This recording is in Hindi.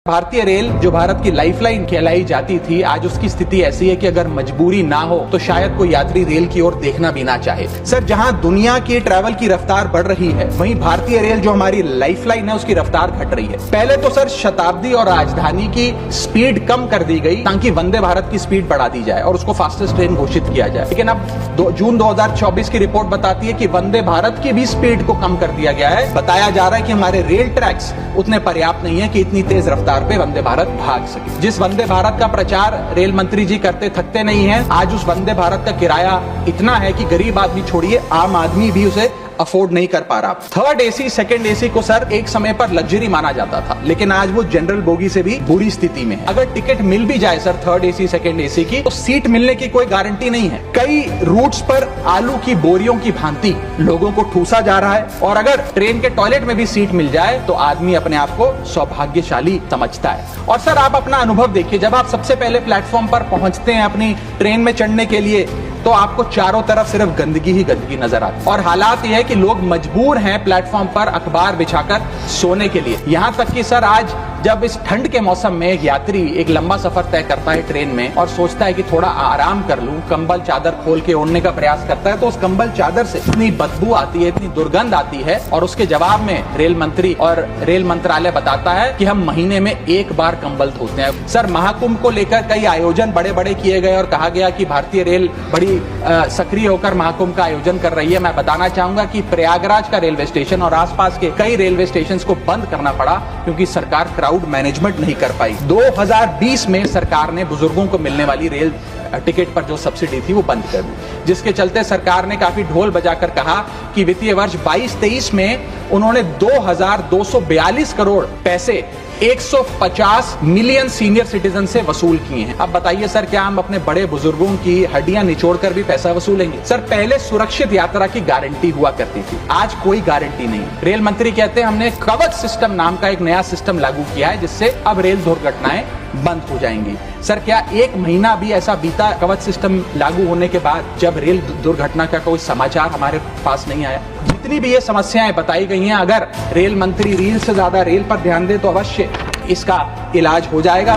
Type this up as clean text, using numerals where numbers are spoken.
भारतीय रेल जो भारत की लाइफलाइन कहलाई जाती थी, आज उसकी स्थिति ऐसी है कि अगर मजबूरी ना हो तो शायद कोई यात्री रेल की ओर देखना भी ना चाहे। सर, जहां दुनिया की ट्रैवल की रफ्तार बढ़ रही है, वहीं भारतीय रेल जो हमारी लाइफलाइन है उसकी रफ्तार घट रही है। पहले तो सर शताब्दी और राजधानी की स्पीड कम कर दी गई ताकि वंदे भारत की स्पीड बढ़ा दी जाए और उसको फास्टेस्ट ट्रेन घोषित किया जाए। लेकिन अब जून 2024 की रिपोर्ट बताती है कि वंदे भारत की भी स्पीड को कम कर दिया गया है। बताया जा रहा है कि हमारे रेल ट्रैक्स उतने पर्याप्त नहीं है कि इतनी तेज रफ्तार पे वंदे भारत भाग सके। जिस वंदे भारत का प्रचार रेल मंत्री जी करते थकते नहीं है, आज उस वंदे भारत का किराया इतना है कि गरीब आदमी छोड़िए, आम आदमी भी उसे अफोर्ड नहीं कर पा रहा। थर्ड एसी, सेकंड एसी को सर एक समय पर लग्जरी माना जाता था, लेकिन आज वो जनरल बोगी से भी बुरी स्थिति में है। अगर टिकट मिल भी जाए sir third AC, second AC की, तो सीट मिलने की कोई गारंटी नहीं है। कई रूट्स पर आलू की बोरियों की भांति लोगों को ठूसा जा रहा है और अगर ट्रेन के टॉयलेट में भी सीट मिल जाए तो आदमी अपने आप को सौभाग्यशाली समझता है। और सर आप अपना अनुभव देखिए, जब आप सबसे पहले प्लेटफॉर्म पर पहुंचते हैं अपनी ट्रेन में चढ़ने के लिए, तो आपको चारों तरफ सिर्फ गंदगी ही गंदगी नजर आती है। और हालात यह है कि लोग मजबूर हैं प्लेटफॉर्म पर अखबार बिछाकर सोने के लिए। यहां तक कि सर आज जब इस ठंड के मौसम में एक यात्री एक लंबा सफर तय करता है ट्रेन में और सोचता है कि थोड़ा आराम कर लूं, कंबल चादर खोल के ओढ़ने का प्रयास करता है, तो उस कंबल चादर से इतनी बदबू आती है, इतनी दुर्गंध आती है, और उसके जवाब में रेल मंत्री और रेल मंत्रालय बताता है कि हम महीने में एक बार कंबल धोते हैं। सर, महाकुंभ को लेकर कई आयोजन बड़े बड़े किए गए और कहा गया कि भारतीय रेल बड़ी सक्रिय होकर महाकुंभ का आयोजन कर रही है। मैं बताना चाहूंगा कि प्रयागराज का रेलवे स्टेशन और आसपास के कई रेलवे स्टेशन को बंद करना पड़ा क्योंकि सरकार क्राउड मैनेजमेंट नहीं कर पाई। 2020 में सरकार ने बुजुर्गों को मिलने वाली रेल टिकट पर जो सब्सिडी थी वो बंद कर दी, जिसके चलते सरकार ने काफी ढोल बजाकर कहा कि वित्तीय वर्ष 22-23 में उन्होंने 2242 करोड़ पैसे 150 मिलियन सीनियर सिटीजन से वसूल किए हैं। अब बताइए सर, क्या हम अपने बड़े बुजुर्गों की हड्डियां निचोड़कर भी पैसा वसूलेंगे? सर, पहले सुरक्षित यात्रा की गारंटी हुआ करती थी, आज कोई गारंटी नहीं। रेल मंत्री कहते हैं हमने कवच सिस्टम नाम का एक नया सिस्टम लागू किया है जिससे अब रेल दुर्घटनाएं बंद हो जाएंगी। सर, क्या एक महीना भी ऐसा बीता कवच सिस्टम लागू होने के बाद जब रेल दुर्घटना का कोई समाचार हमारे पास नहीं आया? जितनी भी ये समस्याएं बताई गई हैं, अगर रेल मंत्री रील से ज्यादा रेल पर ध्यान दे तो अवश्य इसका इलाज हो जाएगा।